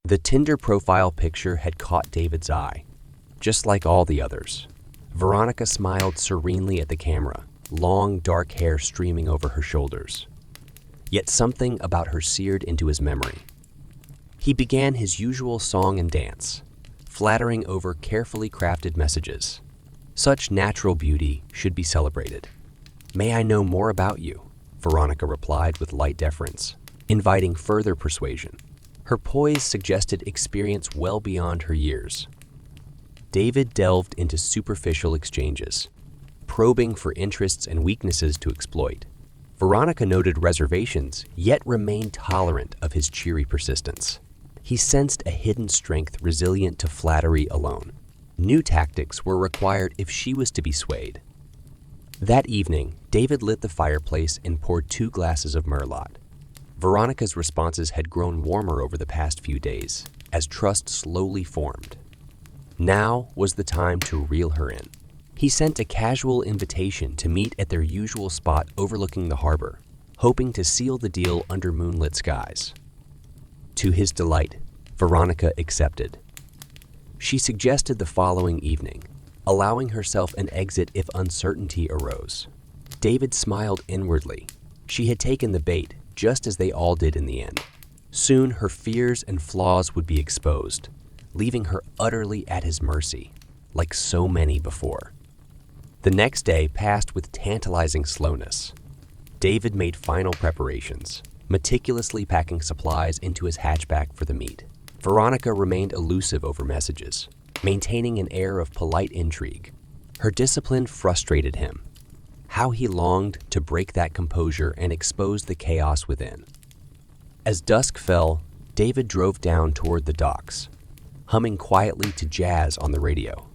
The Tinder profile picture had caught David's eye, just like all the others. Veronica smiled serenely at the camera, long dark hair streaming over her shoulders. Yet something about her seared into his memory. He began his usual song and dance, flattering over carefully crafted messages. Such natural beauty should be celebrated. "May I know more about you?" Veronica replied with light deference, inviting further persuasion. Her poise suggested experience well beyond her years. David delved into superficial exchanges, probing for interests and weaknesses to exploit. Veronica noted reservations, yet remained tolerant of his cheery persistence. He sensed a hidden strength resilient to flattery alone. New tactics were required if she was to be swayed. That evening, David lit the fireplace and poured 2 glasses of Merlot. Veronica's responses had grown warmer over the past few days, as trust slowly formed. Now was the time to reel her in. He sent a casual invitation to meet at their usual spot overlooking the harbor, hoping to seal the deal under moonlit skies. To his delight, Veronica accepted. She suggested the following evening, allowing herself an exit if uncertainty arose. David smiled inwardly. She had taken the bait, just as they all did in the end. Soon her fears and flaws would be exposed, leaving her utterly at his mercy, like so many before. The next day passed with tantalizing slowness. David made final preparations, meticulously packing supplies into his hatchback for the meet. Veronica remained elusive over messages, maintaining an air of polite intrigue. Her discipline frustrated him. How he longed to break that composure and expose the chaos within. As dusk fell, David drove down toward the docks, humming quietly to jazz on the radio.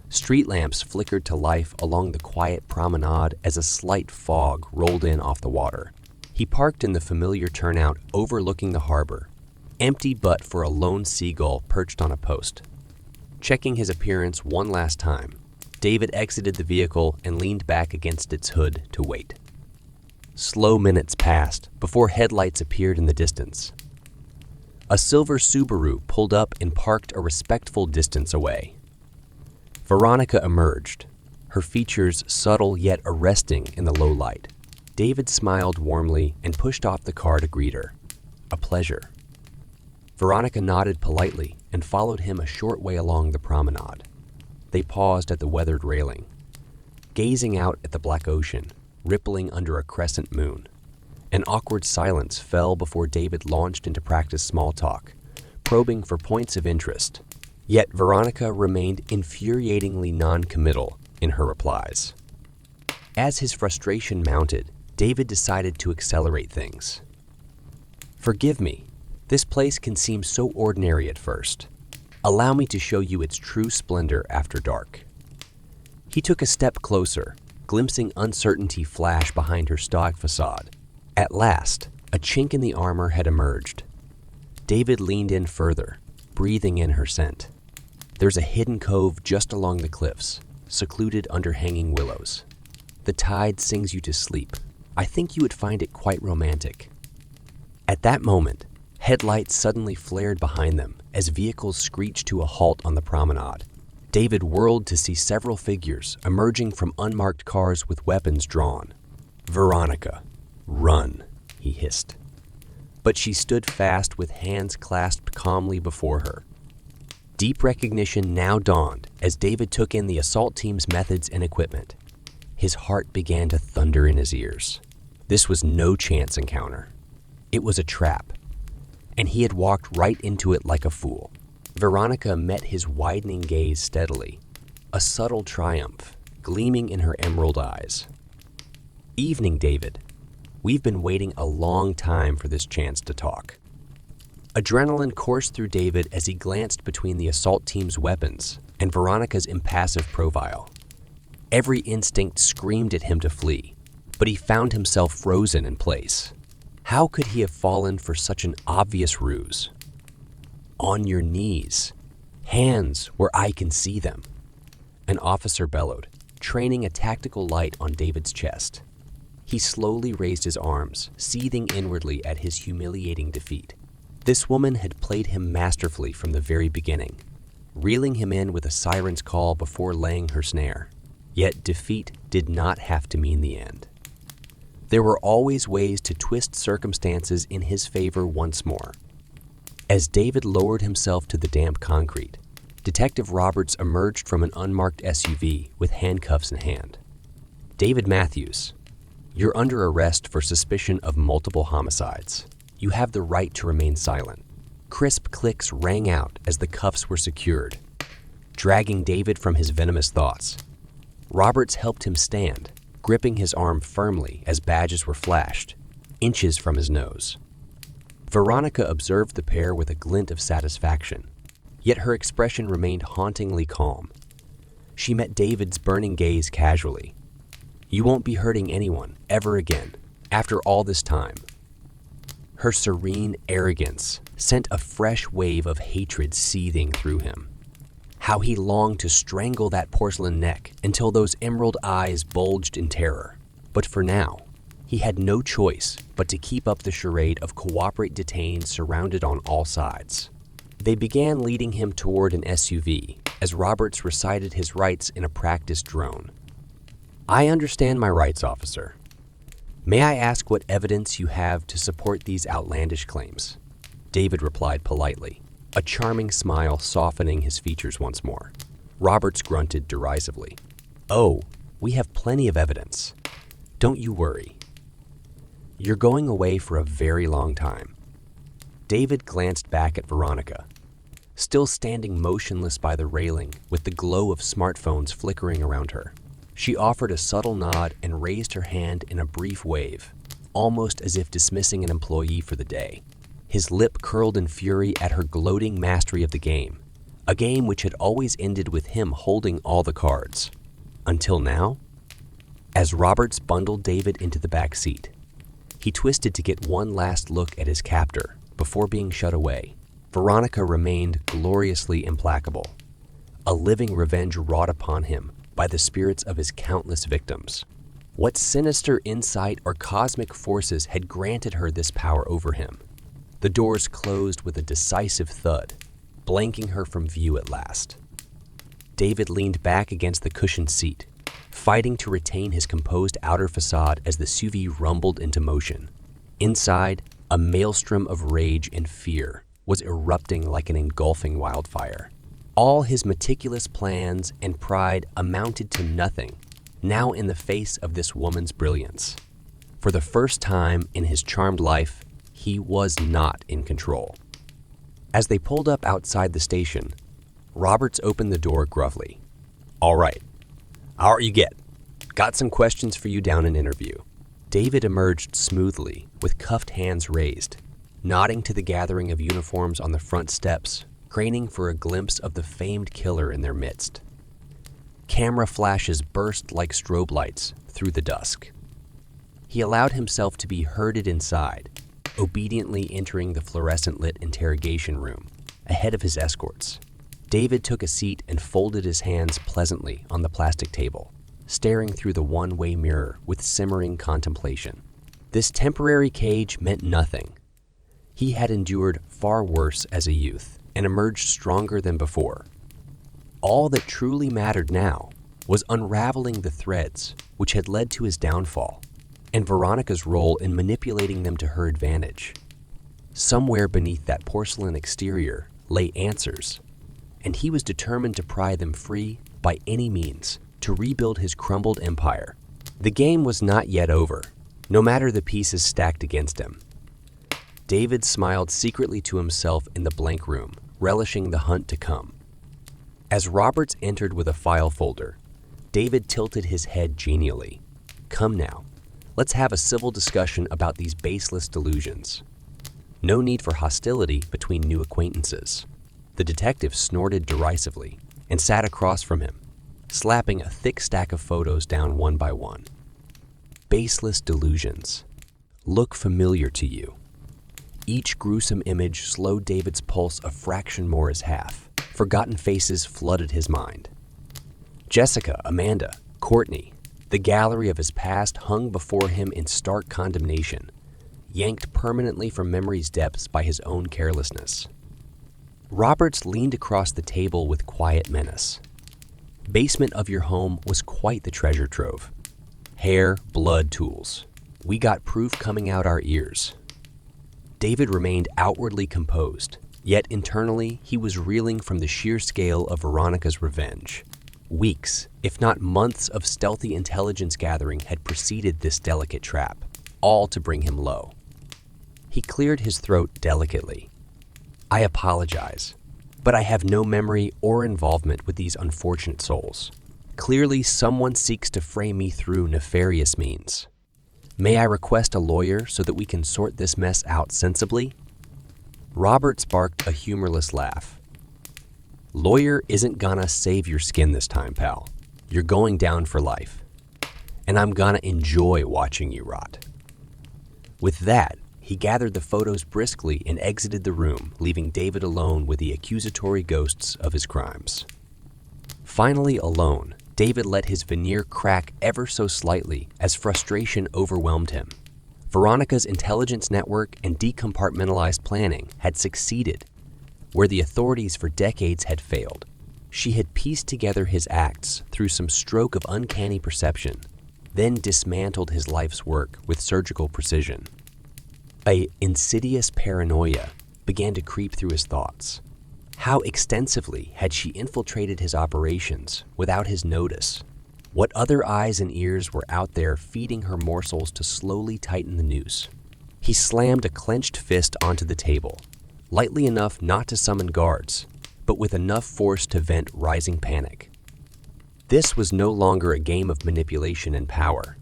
Street lamps flickered to life along the quiet promenade as a slight fog rolled in off the water. He parked in the familiar turnout overlooking the harbor, empty but for a lone seagull perched on a post. Checking his appearance one last time, David exited the vehicle and leaned back against its hood to wait. Slow minutes passed before headlights appeared in the distance. A silver Subaru pulled up and parked a respectful distance away. Veronica emerged, her features subtle yet arresting in the low light. David smiled warmly and pushed off the car to greet her. A pleasure. Veronica nodded politely and followed him a short way along the promenade. They paused at the weathered railing, gazing out at the black ocean, rippling under a crescent moon. An awkward silence fell before David launched into practice small talk, probing for points of interest. Yet Veronica remained infuriatingly non-committal in her replies. As his frustration mounted, David decided to accelerate things. "Forgive me, this place can seem so ordinary at first. Allow me to show you its true splendor after dark." He took a step closer, glimpsing uncertainty flash behind her stoic facade. At last, a chink in the armor had emerged. David leaned in further, breathing in her scent. There's a hidden cove just along the cliffs, secluded under hanging willows. The tide sings you to sleep. I think you would find it quite romantic. At that moment, headlights suddenly flared behind them as vehicles screeched to a halt on the promenade. David whirled to see several figures emerging from unmarked cars with weapons drawn. "Veronica, run," he hissed. But she stood fast with hands clasped calmly before her. Deep recognition now dawned as David took in the assault team's methods and equipment. His heart began to thunder in his ears. This was no chance encounter. It was a trap, and he had walked right into it like a fool. Veronica met his widening gaze steadily, a subtle triumph gleaming in her emerald eyes. "Evening, David. We've been waiting a long time for this chance to talk." Adrenaline coursed through David as he glanced between the assault team's weapons and Veronica's impassive profile. Every instinct screamed at him to flee, but he found himself frozen in place. How could he have fallen for such an obvious ruse? "On your knees. Hands where I can see them," an officer bellowed, training a tactical light on David's chest. He slowly raised his arms, seething inwardly at his humiliating defeat. This woman had played him masterfully from the very beginning, reeling him in with a siren's call before laying her snare. Yet defeat did not have to mean the end. There were always ways to twist circumstances in his favor once more. As David lowered himself to the damp concrete, Detective Roberts emerged from an unmarked SUV with handcuffs in hand. "David Matthews, you're under arrest for suspicion of multiple homicides. You have the right to remain silent." Crisp clicks rang out as the cuffs were secured, dragging David from his venomous thoughts. Roberts helped him stand, gripping his arm firmly as badges were flashed, inches from his nose. Veronica observed the pair with a glint of satisfaction, yet her expression remained hauntingly calm. She met David's burning gaze casually. "You won't be hurting anyone ever again, after all this time." Her serene arrogance sent a fresh wave of hatred seething through him. How he longed to strangle that porcelain neck until those emerald eyes bulged in terror. But for now, he had no choice but to keep up the charade of cooperate detained surrounded on all sides. They began leading him toward an SUV as Roberts recited his rights in a practiced drone. "I understand my rights, officer. May I ask what evidence you have to support these outlandish claims?" David replied politely, a charming smile softening his features once more. Roberts grunted derisively. "Oh, we have plenty of evidence. Don't you worry. You're going away for a very long time." David glanced back at Veronica, still standing motionless by the railing with the glow of smartphones flickering around her. She offered a subtle nod and raised her hand in a brief wave, almost as if dismissing an employee for the day. His lip curled in fury at her gloating mastery of the game, a game which had always ended with him holding all the cards. Until now? As Roberts bundled David into the back seat, he twisted to get one last look at his captor before being shut away. Veronica remained gloriously implacable, a living revenge wrought upon him by the spirits of his countless victims. What sinister insight or cosmic forces had granted her this power over him? The doors closed with a decisive thud, blanking her from view at last. David leaned back against the cushioned seat, fighting to retain his composed outer facade as the SUV rumbled into motion. Inside, a maelstrom of rage and fear was erupting like an engulfing wildfire. All his meticulous plans and pride amounted to nothing now in the face of this woman's brilliance. For the first time in his charmed life, he was not in control. As they pulled up outside the station, Roberts opened the door gruffly. "All right, how are you get? Got some questions for you down an interview." David emerged smoothly with cuffed hands raised, nodding to the gathering of uniforms on the front steps, craning for a glimpse of the famed killer in their midst. Camera flashes burst like strobe lights through the dusk. He allowed himself to be herded inside, obediently entering the fluorescent-lit interrogation room ahead of his escorts. David took a seat and folded his hands pleasantly on the plastic table, staring through the one-way mirror with simmering contemplation. This temporary cage meant nothing. He had endured far worse as a youth and emerged stronger than before. All that truly mattered now was unraveling the threads which had led to his downfall, and Veronica's role in manipulating them to her advantage. Somewhere beneath that porcelain exterior lay answers, and he was determined to pry them free by any means to rebuild his crumbled empire. The game was not yet over, no matter the pieces stacked against him. David smiled secretly to himself in the blank room, relishing the hunt to come. As Roberts entered with a file folder, David tilted his head genially. "Come now, let's have a civil discussion about these baseless delusions. No need for hostility between new acquaintances." The detective snorted derisively and sat across from him, slapping a thick stack of photos down one by one. Baseless delusions. Look familiar to you. Each gruesome image slowed David's pulse a fraction more as half. Forgotten faces flooded his mind. Jessica, Amanda, Courtney. The gallery of his past hung before him in stark condemnation, yanked permanently from memory's depths by his own carelessness. Roberts leaned across the table with quiet menace. Basement of your home was quite the treasure trove. Hair, blood, tools. We got proof coming out our ears. David remained outwardly composed, yet internally he was reeling from the sheer scale of Veronica's revenge. Weeks, if not months, of stealthy intelligence gathering had preceded this delicate trap, all to bring him low. He cleared his throat delicately. I apologize, but I have no memory or involvement with these unfortunate souls. Clearly, someone seeks to frame me through nefarious means. May I request a lawyer so that we can sort this mess out sensibly? Robert sparked a humorless laugh. Lawyer isn't gonna save your skin this time, pal. You're going down for life. And I'm gonna enjoy watching you rot. With that, he gathered the photos briskly and exited the room, leaving David alone with the accusatory ghosts of his crimes. Finally alone, David let his veneer crack ever so slightly as frustration overwhelmed him. Veronica's intelligence network and decompartmentalized planning had succeeded where the authorities for decades had failed. She had pieced together his acts through some stroke of uncanny perception, then dismantled his life's work with surgical precision. An insidious paranoia began to creep through his thoughts. How extensively had she infiltrated his operations without his notice? What other eyes and ears were out there feeding her morsels to slowly tighten the noose? He slammed a clenched fist onto the table, lightly enough not to summon guards, but with enough force to vent rising panic. This was no longer a game of manipulation and power.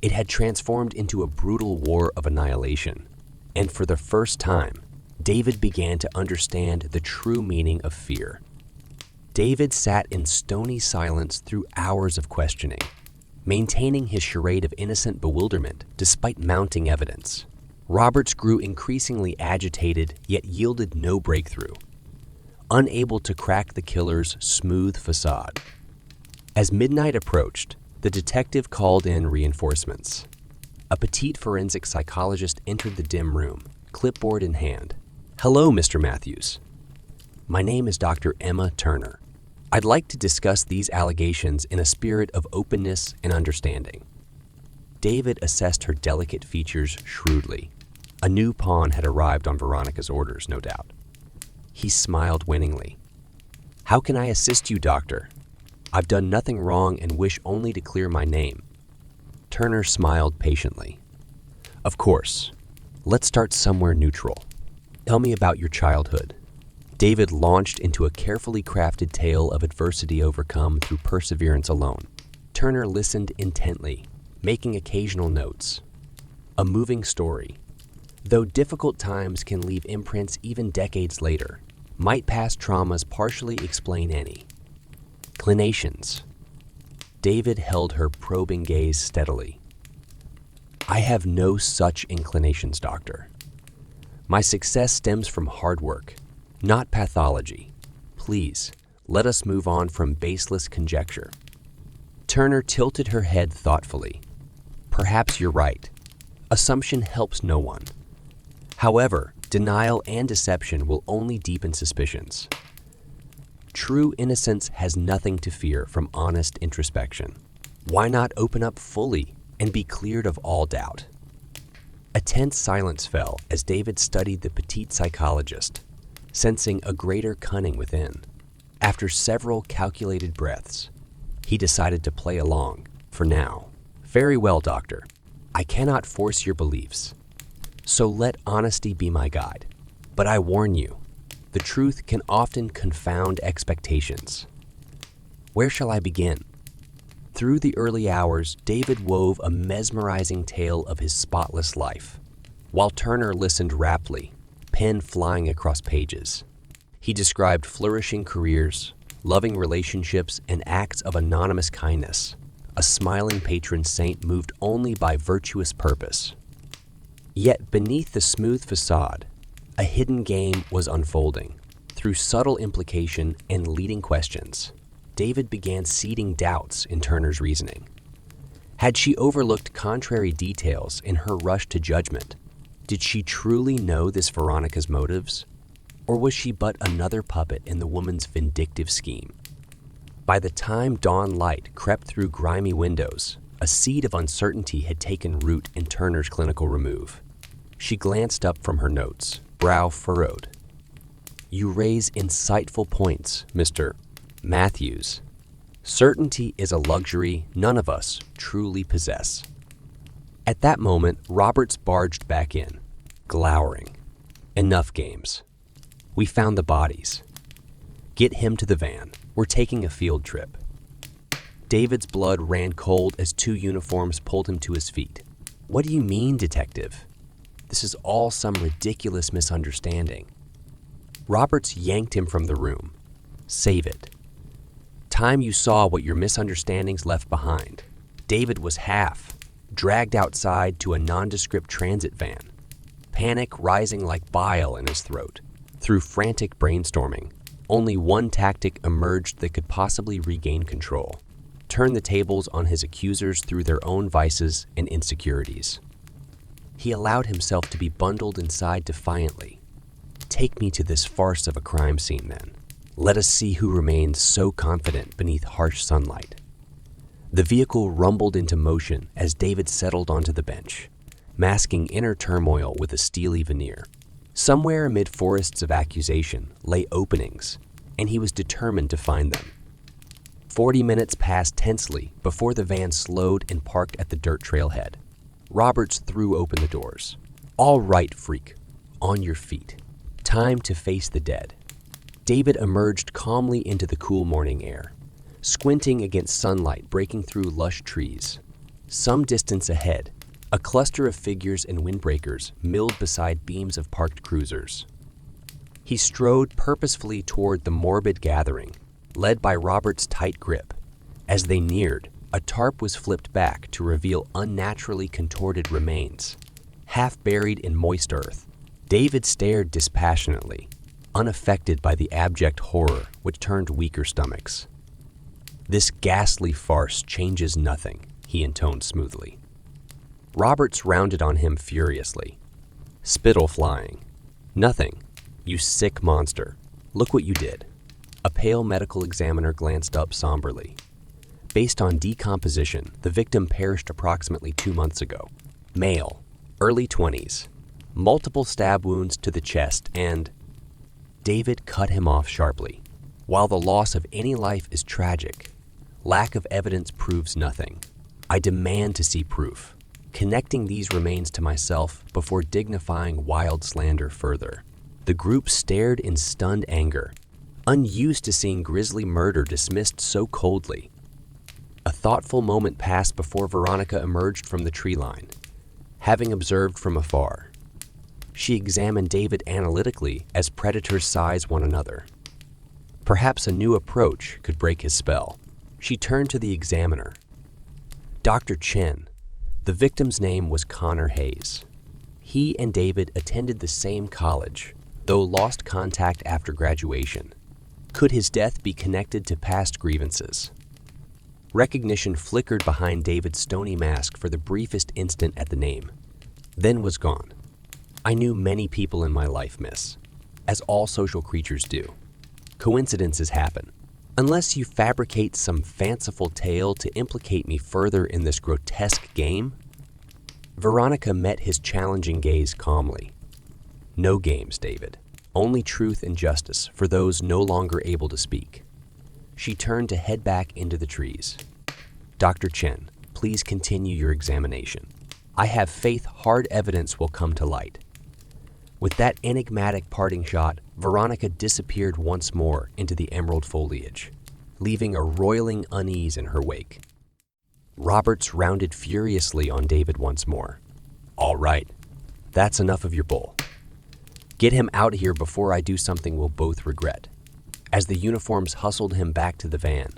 It had transformed into a brutal war of annihilation, and for the first time, David began to understand the true meaning of fear. David sat in stony silence through hours of questioning, maintaining his charade of innocent bewilderment despite mounting evidence. Roberts grew increasingly agitated, yet yielded no breakthrough, unable to crack the killer's smooth facade. As midnight approached, the detective called in reinforcements. A petite forensic psychologist entered the dim room, clipboard in hand. Hello, Mr. Matthews. My name is Dr. Emma Turner. I'd like to discuss these allegations in a spirit of openness and understanding. David assessed her delicate features shrewdly. A new pawn had arrived on Veronica's orders, no doubt. He smiled winningly. How can I assist you, doctor? I've done nothing wrong and wish only to clear my name. Turner smiled patiently. Of course. Let's start somewhere neutral. Tell me about your childhood. David launched into a carefully crafted tale of adversity overcome through perseverance alone. Turner listened intently, making occasional notes. A moving story. Though difficult times can leave imprints even decades later, might past traumas partially explain any. Inclinations. David held her probing gaze steadily. I have no such inclinations, doctor. My success stems from hard work, not pathology. Please, let us move on from baseless conjecture. Turner tilted her head thoughtfully. Perhaps you're right. Assumption helps no one. However, denial and deception will only deepen suspicions. True innocence has nothing to fear from honest introspection. Why not open up fully and be cleared of all doubt? A tense silence fell as David studied the petite psychologist, sensing a greater cunning within. After several calculated breaths, he decided to play along, for now. Very well, doctor. I cannot force your beliefs, so let honesty be my guide. But I warn you, the truth can often confound expectations. Where shall I begin? Through the early hours, David wove a mesmerizing tale of his spotless life, while Turner listened raptly, pen flying across pages. He described flourishing careers, loving relationships, and acts of anonymous kindness, a smiling patron saint moved only by virtuous purpose. Yet beneath the smooth facade, a hidden game was unfolding. Through subtle implication and leading questions, David began seeding doubts in Turner's reasoning. Had she overlooked contrary details in her rush to judgment, Did she truly know this Veronica's motives? Or was she but another puppet in the woman's vindictive scheme? By the time dawn light crept through grimy windows, a seed of uncertainty had taken root in Turner's clinical remove. She glanced up from her notes, brow furrowed. "You raise insightful points, Mr. Matthews. Certainty is a luxury none of us truly possess." At that moment, Roberts barged back in, glowering. "Enough games. We found the bodies. Get him to the van. We're taking a field trip." David's blood ran cold as two uniforms pulled him to his feet. "What do you mean, detective? This is all some ridiculous misunderstanding." Roberts yanked him from the room. "Save it. Time you saw what your misunderstandings left behind. David was dragged outside to a nondescript transit van, panic rising like bile in his throat. Through frantic brainstorming, only one tactic emerged that could possibly regain control: turn the tables on his accusers through their own vices and insecurities. He allowed himself to be bundled inside defiantly. "Take me to this farce of a crime scene, then. Let us see who remains so confident beneath harsh sunlight." The vehicle rumbled into motion as David settled onto the bench, masking inner turmoil with a steely veneer. Somewhere amid forests of accusation lay openings, and he was determined to find them. 40 minutes passed tensely before the van slowed and parked at the dirt trailhead. Roberts threw open the doors. "All right, freak. On your feet. Time to face the dead." David emerged calmly into the cool morning air, squinting against sunlight breaking through lush trees. Some distance ahead, a cluster of figures and windbreakers milled beside beams of parked cruisers. He strode purposefully toward the morbid gathering, led by Robert's tight grip. As they neared, a tarp was flipped back to reveal unnaturally contorted remains, half buried in moist earth. David stared dispassionately, unaffected by the abject horror which turned weaker stomachs. "This ghastly farce changes nothing," he intoned smoothly. Roberts rounded on him furiously, spittle flying. "Nothing, you sick monster. Look what you did." A pale medical examiner glanced up somberly. Based on decomposition, the victim perished approximately 2 months ago. Male, early 20s, multiple stab wounds to the chest, and... David cut him off sharply. "While the loss of any life is tragic, lack of evidence proves nothing. I demand to see proof, connecting these remains to myself before dignifying wild slander further." The group stared in stunned anger, unused to seeing grisly murder dismissed so coldly. A thoughtful moment passed before Veronica emerged from the tree line. Having observed from afar, she examined David analytically as predators size one another. Perhaps a new approach could break his spell. She turned to the examiner. "Dr. Chen." The victim's name was Connor Hayes. He and David attended the same college, though lost contact after graduation. Could his death be connected to past grievances? Recognition flickered behind David's stony mask for the briefest instant at the name, then was gone. "I knew many people in my life, miss, as all social creatures do. Coincidences happen. Unless you fabricate some fanciful tale to implicate me further in this grotesque game." Veronica met his challenging gaze calmly. "No games, David. Only truth and justice for those no longer able to speak." She turned to head back into the trees. "Dr. Chen, please continue your examination. I have faith hard evidence will come to light." With that enigmatic parting shot, Veronica disappeared once more into the emerald foliage, leaving a roiling unease in her wake. Roberts rounded furiously on David once more. "All right, that's enough of your bull. Get him out here before I do something we'll both regret." As the uniforms hustled him back to the van,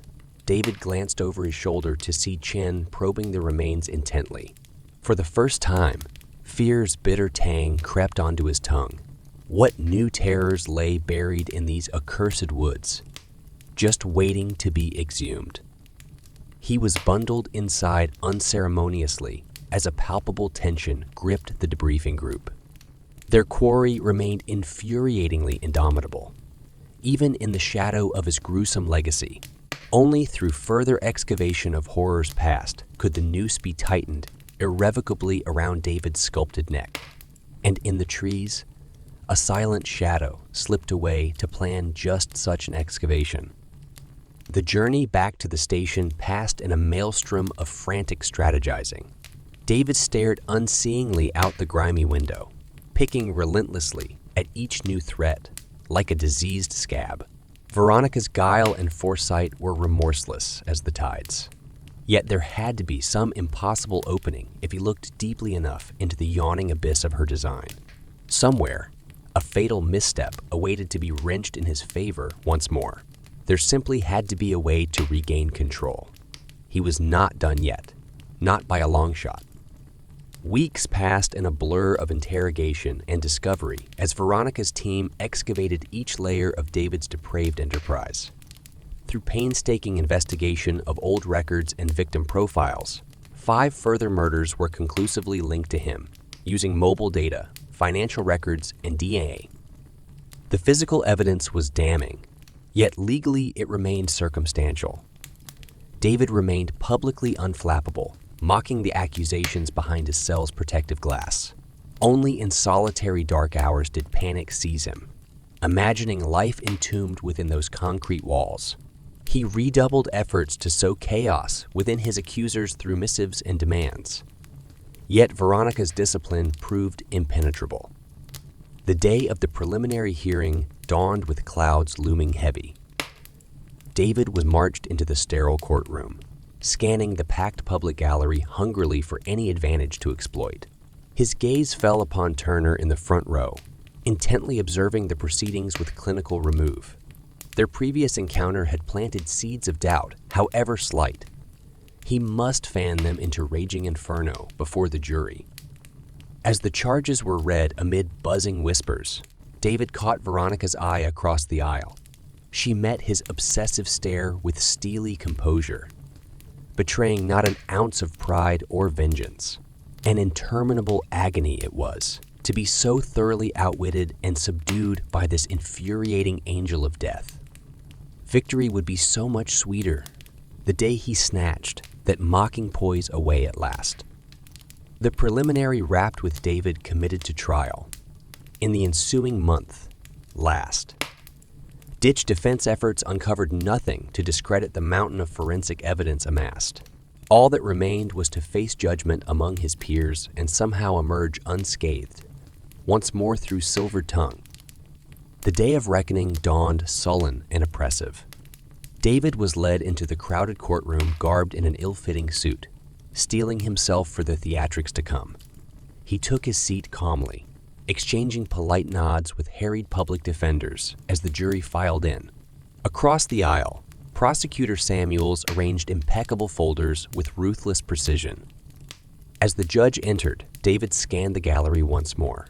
David glanced over his shoulder to see Chen probing the remains intently. For the first time, fear's bitter tang crept onto his tongue. What new terrors lay buried in these accursed woods, just waiting to be exhumed? He was bundled inside unceremoniously as a palpable tension gripped the debriefing group. Their quarry remained infuriatingly indomitable, even in the shadow of his gruesome legacy. Only through further excavation of horrors past could the noose be tightened irrevocably around David's sculpted neck. And in the trees, a silent shadow slipped away to plan just such an excavation. The journey back to the station passed in a maelstrom of frantic strategizing. David stared unseeingly out the grimy window, picking relentlessly at each new threat, like a diseased scab. Veronica's guile and foresight were remorseless as the tides. Yet there had to be some impossible opening if he looked deeply enough into the yawning abyss of her design. Somewhere, a fatal misstep awaited to be wrenched in his favor once more. There simply had to be a way to regain control. He was not done yet, not by a long shot. Weeks passed in a blur of interrogation and discovery as Veronica's team excavated each layer of David's depraved enterprise. Through painstaking investigation of old records and victim profiles, 5 further murders were conclusively linked to him, using mobile data, financial records, and DNA. The physical evidence was damning, yet legally it remained circumstantial. David remained publicly unflappable, mocking the accusations behind his cell's protective glass. Only in solitary dark hours did panic seize him, imagining life entombed within those concrete walls. He redoubled efforts to sow chaos within his accusers through missives and demands. Yet Veronica's discipline proved impenetrable. The day of the preliminary hearing dawned with clouds looming heavy. David was marched into the sterile courtroom, scanning the packed public gallery hungrily for any advantage to exploit. His gaze fell upon Turner in the front row, intently observing the proceedings with clinical remove. Their previous encounter had planted seeds of doubt, however slight. He must fan them into raging inferno before the jury. As the charges were read amid buzzing whispers, David caught Veronica's eye across the aisle. She met his obsessive stare with steely composure, betraying not an ounce of pride or vengeance. An interminable agony it was to be so thoroughly outwitted and subdued by this infuriating angel of death. Victory would be so much sweeter the day he snatched that mocking poise away at last. The preliminary wrapped with David committed to trial. In the ensuing month, last. Ditch defense efforts uncovered nothing to discredit the mountain of forensic evidence amassed. All that remained was to face judgment among his peers and somehow emerge unscathed, once more through silver tongue. The day of reckoning dawned sullen and oppressive. David was led into the crowded courtroom garbed in an ill-fitting suit, steeling himself for the theatrics to come. He took his seat calmly, exchanging polite nods with harried public defenders as the jury filed in. Across the aisle, Prosecutor Samuels arranged impeccable folders with ruthless precision. As the judge entered, David scanned the gallery once more.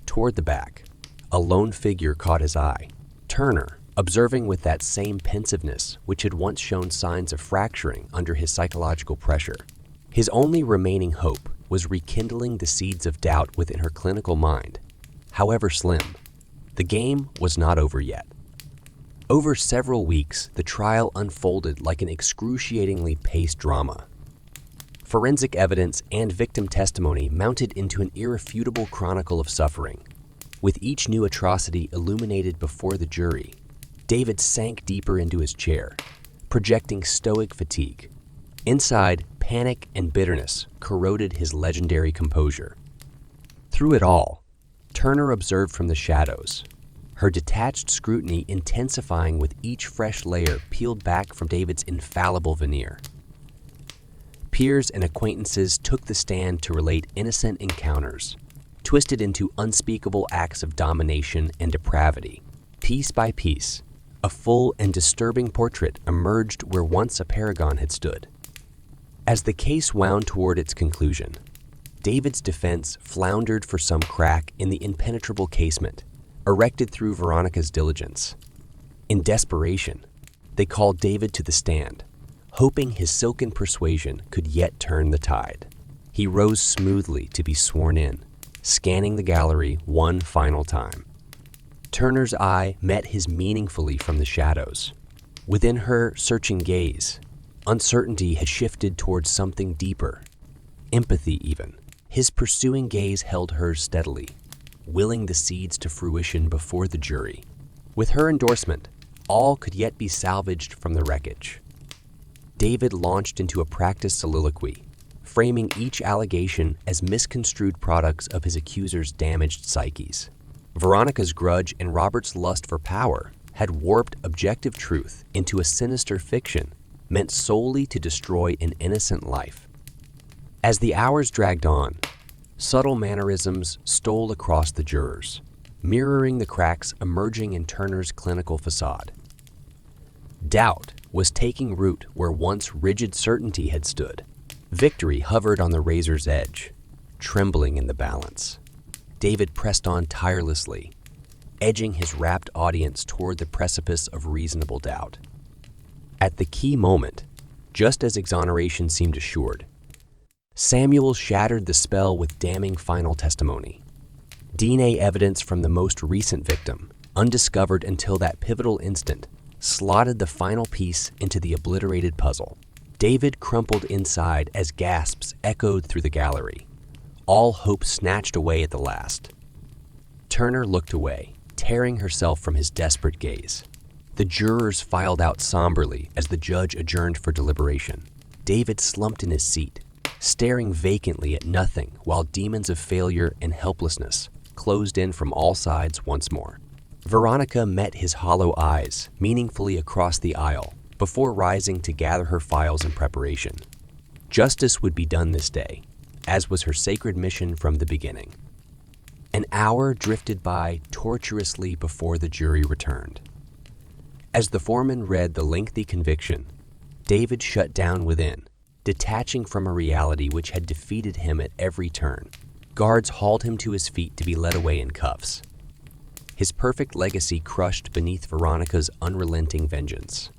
Toward the back, a lone figure caught his eye. Turner, observing with that same pensiveness which had once shown signs of fracturing under his psychological pressure. His only remaining hope was rekindling the seeds of doubt within her clinical mind, however slim. The game was not over yet. Over several weeks, the trial unfolded like an excruciatingly paced drama. Forensic evidence and victim testimony mounted into an irrefutable chronicle of suffering. With each new atrocity illuminated before the jury, David sank deeper into his chair, projecting stoic fatigue. Inside, panic and bitterness corroded his legendary composure. Through it all, Turner observed from the shadows, her detached scrutiny intensifying with each fresh layer peeled back from David's infallible veneer. Peers and acquaintances took the stand to relate innocent encounters, twisted into unspeakable acts of domination and depravity. Piece by piece, a full and disturbing portrait emerged where once a paragon had stood. As the case wound toward its conclusion, David's defense floundered for some crack in the impenetrable casement, erected through Veronica's diligence. In desperation, they called David to the stand, hoping his silken persuasion could yet turn the tide. He rose smoothly to be sworn in, scanning the gallery one final time. Turner's eye met his meaningfully from the shadows. Within her searching gaze, uncertainty had shifted towards something deeper, empathy even. His pursuing gaze held hers steadily, willing the seeds to fruition before the jury. With her endorsement, all could yet be salvaged from the wreckage. David launched into a practiced soliloquy, framing each allegation as misconstrued products of his accuser's damaged psyches. Veronica's grudge and Robert's lust for power had warped objective truth into a sinister fiction meant solely to destroy an innocent life. As the hours dragged on, subtle mannerisms stole across the jurors, mirroring the cracks emerging in Turner's clinical facade. Doubt was taking root where once rigid certainty had stood. Victory hovered on the razor's edge, trembling in the balance. David pressed on tirelessly, edging his rapt audience toward the precipice of reasonable doubt. At the key moment, just as exoneration seemed assured, Samuel shattered the spell with damning final testimony. DNA evidence from the most recent victim, undiscovered until that pivotal instant, slotted the final piece into the obliterated puzzle. David crumpled inside as gasps echoed through the gallery, all hope snatched away at the last. Turner looked away, tearing herself from his desperate gaze. The jurors filed out somberly as the judge adjourned for deliberation. David slumped in his seat, staring vacantly at nothing while demons of failure and helplessness closed in from all sides once more. Veronica met his hollow eyes meaningfully across the aisle before rising to gather her files in preparation. Justice would be done this day, as was her sacred mission from the beginning. An hour drifted by tortuously before the jury returned. As the foreman read the lengthy conviction, David shut down within, detaching from a reality which had defeated him at every turn. Guards hauled him to his feet to be led away in cuffs. His perfect legacy crushed beneath Veronica's unrelenting vengeance.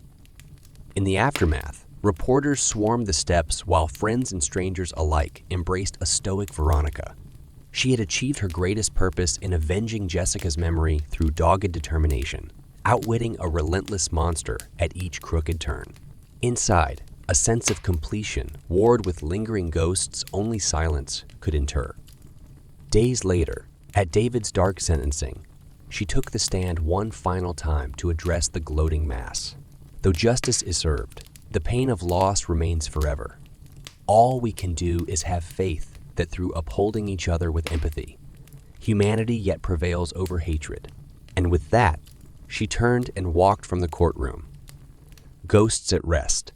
In the aftermath, reporters swarmed the steps while friends and strangers alike embraced a stoic Veronica. She had achieved her greatest purpose in avenging Jessica's memory through dogged determination, outwitting a relentless monster at each crooked turn. Inside, a sense of completion warred with lingering ghosts only silence could inter. Days later, at David's dark sentencing, she took the stand one final time to address the gloating mass. Though justice is served, the pain of loss remains forever. All we can do is have faith that through upholding each other with empathy, humanity yet prevails over hatred. And with that, she turned and walked from the courtroom. Ghosts at rest.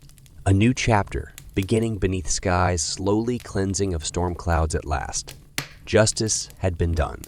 A new chapter, beginning beneath skies slowly cleansing of storm clouds at last. Justice had been done.